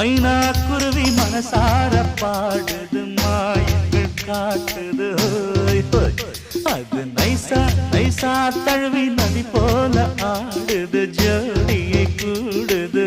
மைனா குருவி மனசார பாடுது மாயங்கள் காட்டுது ஹோய் ஹோய். அது நைசா நைசா தழுவி நதி போல ஆடுது ஜோடியை கூடுது